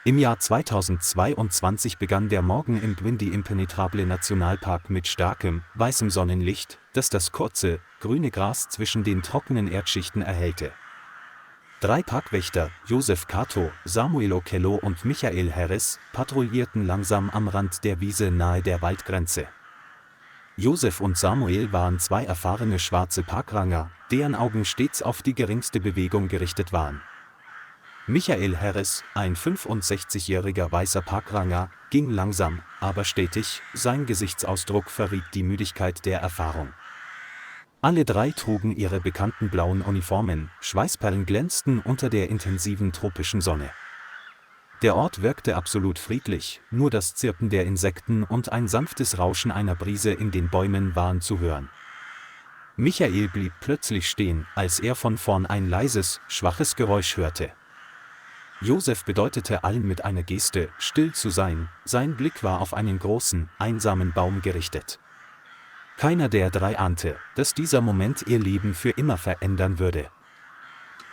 Im Jahr 2022 begann der Morgen im Bwindi Impenetrable Nationalpark mit starkem, weißem Sonnenlicht, das das kurze, grüne Gras zwischen den trockenen Erdschichten erhellte. 3 Parkwächter, Joseph Kato, Samuel Okello und Michael Harris, patrouillierten langsam am Rand der Wiese nahe der Waldgrenze. Joseph und Samuel waren 2 erfahrene schwarze Parkranger, deren Augen stets auf die geringste Bewegung gerichtet waren. Michael Harris, ein 65-jähriger weißer Parkranger, ging langsam, aber stetig, sein Gesichtsausdruck verriet die Müdigkeit der Erfahrung. Alle 3 trugen ihre bekannten blauen Uniformen, Schweißperlen glänzten unter der intensiven tropischen Sonne. Der Ort wirkte absolut friedlich, nur das Zirpen der Insekten und ein sanftes Rauschen einer Brise in den Bäumen waren zu hören. Michael blieb plötzlich stehen, als er von vorn ein leises, schwaches Geräusch hörte. Joseph bedeutete allen mit einer Geste, still zu sein, sein Blick war auf einen großen, einsamen Baum gerichtet. Keiner der 3 ahnte, dass dieser Moment ihr Leben für immer verändern würde.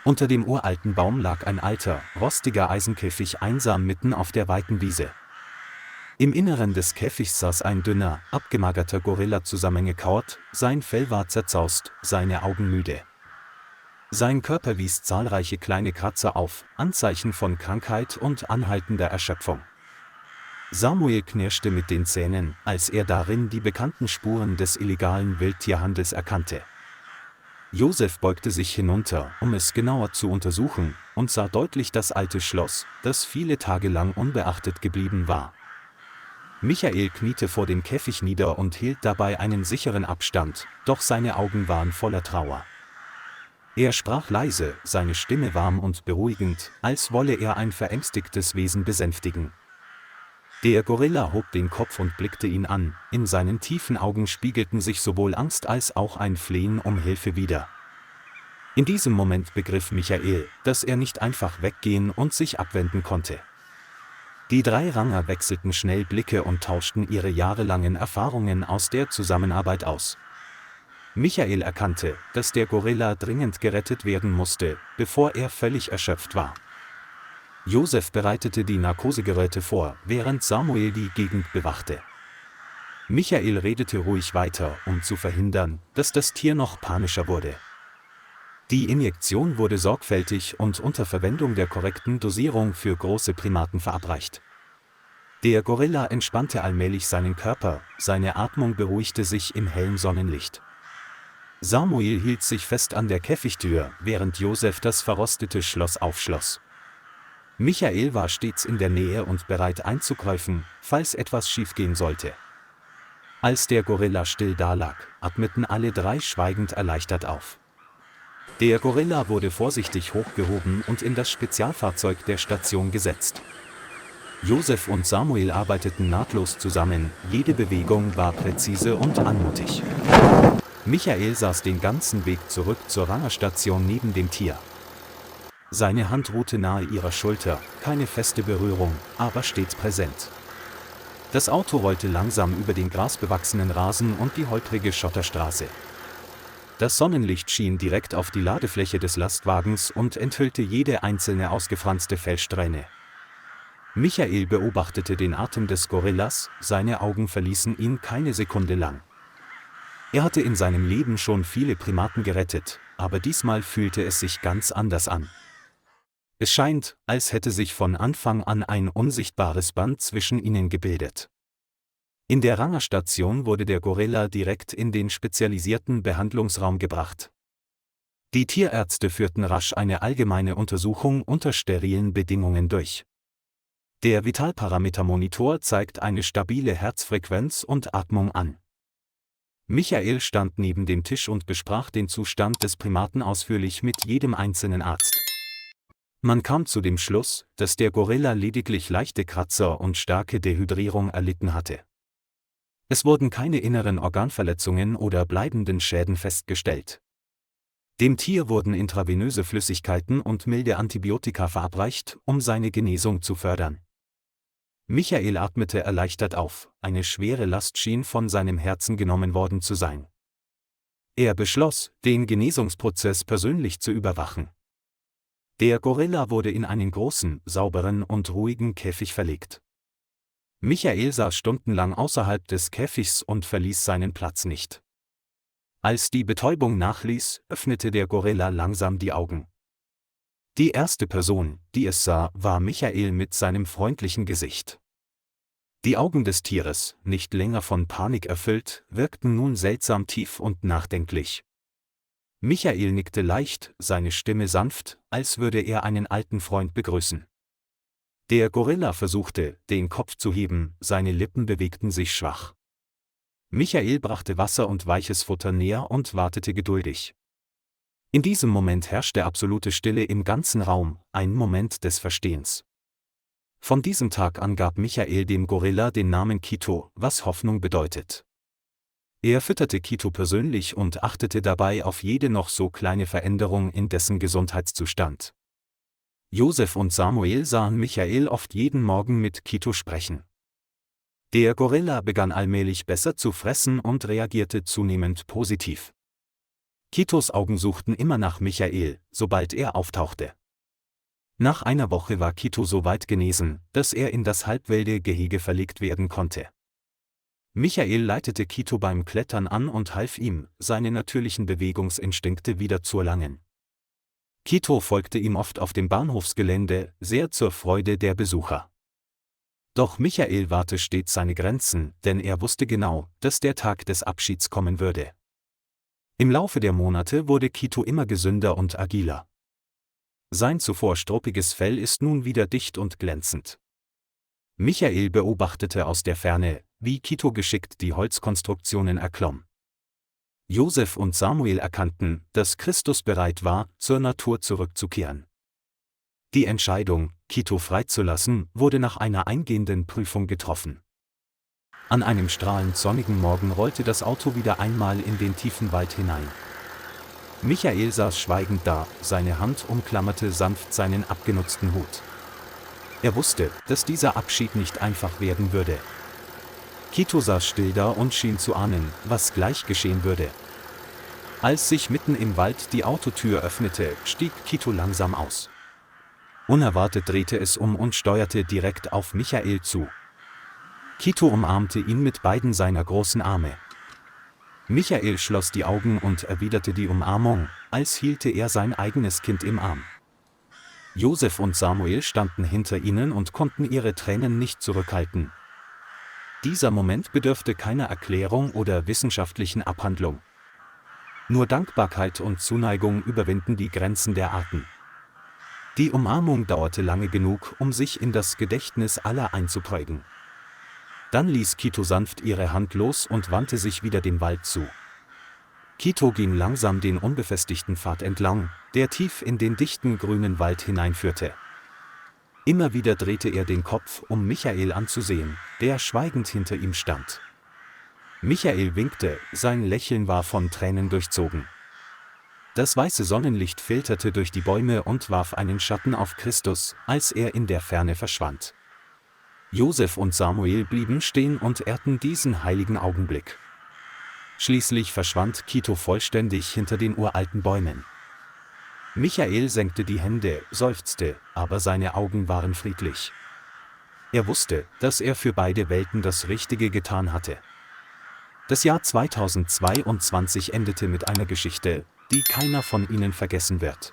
Unter dem uralten Baum lag ein alter, rostiger Eisenkäfig einsam mitten auf der weiten Wiese. Im Inneren des Käfigs saß ein dünner, abgemagerter Gorilla zusammengekauert, sein Fell war zerzaust, seine Augen müde. Sein Körper wies zahlreiche kleine Kratzer auf, Anzeichen von Krankheit und anhaltender Erschöpfung. Samuel knirschte mit den Zähnen, als er darin die bekannten Spuren des illegalen Wildtierhandels erkannte. Joseph beugte sich hinunter, um es genauer zu untersuchen, und sah deutlich das alte Schloss, das viele Tage lang unbeachtet geblieben war. Michael kniete vor dem Käfig nieder und hielt dabei einen sicheren Abstand, doch seine Augen waren voller Trauer. Er sprach leise, seine Stimme warm und beruhigend, als wolle er ein verängstigtes Wesen besänftigen. Der Gorilla hob den Kopf und blickte ihn an, in seinen tiefen Augen spiegelten sich sowohl Angst als auch ein Flehen um Hilfe wider. In diesem Moment begriff Michael, dass er nicht einfach weggehen und sich abwenden konnte. Die 3 Ranger wechselten schnell Blicke und tauschten ihre jahrelangen Erfahrungen aus der Zusammenarbeit aus. Michael erkannte, dass der Gorilla dringend gerettet werden musste, bevor er völlig erschöpft war. Joseph bereitete die Narkosegeräte vor, während Samuel die Gegend bewachte. Michael redete ruhig weiter, um zu verhindern, dass das Tier noch panischer wurde. Die Injektion wurde sorgfältig und unter Verwendung der korrekten Dosierung für große Primaten verabreicht. Der Gorilla entspannte allmählich seinen Körper, seine Atmung beruhigte sich im hellen Sonnenlicht. Samuel hielt sich fest an der Käfigtür, während Joseph das verrostete Schloss aufschloss. Michael war stets in der Nähe und bereit einzugreifen, falls etwas schiefgehen sollte. Als der Gorilla still dalag, atmeten alle 3 schweigend erleichtert auf. Der Gorilla wurde vorsichtig hochgehoben und in das Spezialfahrzeug der Station gesetzt. Joseph und Samuel arbeiteten nahtlos zusammen, jede Bewegung war präzise und anmutig. Michael saß den ganzen Weg zurück zur Rangerstation neben dem Tier. Seine Hand ruhte nahe ihrer Schulter, keine feste Berührung, aber stets präsent. Das Auto rollte langsam über den grasbewachsenen Rasen und die holprige Schotterstraße. Das Sonnenlicht schien direkt auf die Ladefläche des Lastwagens und enthüllte jede einzelne ausgefranste Fellsträhne. Michael beobachtete den Atem des Gorillas, seine Augen verließen ihn keine Sekunde lang. Er hatte in seinem Leben schon viele Primaten gerettet, aber diesmal fühlte es sich ganz anders an. Es scheint, als hätte sich von Anfang an ein unsichtbares Band zwischen ihnen gebildet. In der Rangerstation wurde der Gorilla direkt in den spezialisierten Behandlungsraum gebracht. Die Tierärzte führten rasch eine allgemeine Untersuchung unter sterilen Bedingungen durch. Der Vitalparametermonitor zeigt eine stabile Herzfrequenz und Atmung an. Michael stand neben dem Tisch und besprach den Zustand des Primaten ausführlich mit jedem einzelnen Arzt. Man kam zu dem Schluss, dass der Gorilla lediglich leichte Kratzer und starke Dehydrierung erlitten hatte. Es wurden keine inneren Organverletzungen oder bleibenden Schäden festgestellt. Dem Tier wurden intravenöse Flüssigkeiten und milde Antibiotika verabreicht, um seine Genesung zu fördern. Michael atmete erleichtert auf, eine schwere Last schien von seinem Herzen genommen worden zu sein. Er beschloss, den Genesungsprozess persönlich zu überwachen. Der Gorilla wurde in einen großen, sauberen und ruhigen Käfig verlegt. Michael saß stundenlang außerhalb des Käfigs und verließ seinen Platz nicht. Als die Betäubung nachließ, öffnete der Gorilla langsam die Augen. Die erste Person, die es sah, war Michael mit seinem freundlichen Gesicht. Die Augen des Tieres, nicht länger von Panik erfüllt, wirkten nun seltsam tief und nachdenklich. Michael nickte leicht, seine Stimme sanft, als würde er einen alten Freund begrüßen. Der Gorilla versuchte, den Kopf zu heben, seine Lippen bewegten sich schwach. Michael brachte Wasser und weiches Futter näher und wartete geduldig. In diesem Moment herrschte absolute Stille im ganzen Raum, ein Moment des Verstehens. Von diesem Tag an gab Michael dem Gorilla den Namen Kito, was Hoffnung bedeutet. Er fütterte Kito persönlich und achtete dabei auf jede noch so kleine Veränderung in dessen Gesundheitszustand. Josef und Samuel sahen Michael oft jeden Morgen mit Kito sprechen. Der Gorilla begann allmählich besser zu fressen und reagierte zunehmend positiv. Kitos Augen suchten immer nach Michael, sobald er auftauchte. Nach einer Woche war Kito so weit genesen, dass er in das Halbwälde-Gehege verlegt werden konnte. Michael leitete Kito beim Klettern an und half ihm, seine natürlichen Bewegungsinstinkte wieder zu erlangen. Kito folgte ihm oft auf dem Bahnhofsgelände, sehr zur Freude der Besucher. Doch Michael wahrte stets seine Grenzen, denn er wusste genau, dass der Tag des Abschieds kommen würde. Im Laufe der Monate wurde Kito immer gesünder und agiler. Sein zuvor struppiges Fell ist nun wieder dicht und glänzend. Michael beobachtete aus der Ferne, wie Kito geschickt die Holzkonstruktionen erklomm. Josef und Samuel erkannten, dass Christus bereit war, zur Natur zurückzukehren. Die Entscheidung, Kito freizulassen, wurde nach einer eingehenden Prüfung getroffen. An einem strahlend sonnigen Morgen rollte das Auto wieder einmal in den tiefen Wald hinein. Michael saß schweigend da, seine Hand umklammerte sanft seinen abgenutzten Hut. Er wusste, dass dieser Abschied nicht einfach werden würde. Kito saß still da und schien zu ahnen, was gleich geschehen würde. Als sich mitten im Wald die Autotür öffnete, stieg Kito langsam aus. Unerwartet drehte es um und steuerte direkt auf Michael zu. Kito umarmte ihn mit beiden seiner großen Arme. Michael schloss die Augen und erwiderte die Umarmung, als hielte er sein eigenes Kind im Arm. Josef und Samuel standen hinter ihnen und konnten ihre Tränen nicht zurückhalten. Dieser Moment bedurfte keiner Erklärung oder wissenschaftlichen Abhandlung. Nur Dankbarkeit und Zuneigung überwinden die Grenzen der Arten. Die Umarmung dauerte lange genug, um sich in das Gedächtnis aller einzuprägen. Dann ließ Kito sanft ihre Hand los und wandte sich wieder dem Wald zu. Kito ging langsam den unbefestigten Pfad entlang, der tief in den dichten grünen Wald hineinführte. Immer wieder drehte er den Kopf, um Michael anzusehen, der schweigend hinter ihm stand. Michael winkte, sein Lächeln war von Tränen durchzogen. Das weiße Sonnenlicht filterte durch die Bäume und warf einen Schatten auf Christus, als er in der Ferne verschwand. Josef und Samuel blieben stehen und ehrten diesen heiligen Augenblick. Schließlich verschwand Kito vollständig hinter den uralten Bäumen. Michael senkte die Hände, seufzte, aber seine Augen waren friedlich. Er wusste, dass er für beide Welten das Richtige getan hatte. Das Jahr 2022 endete mit einer Geschichte, die keiner von ihnen vergessen wird.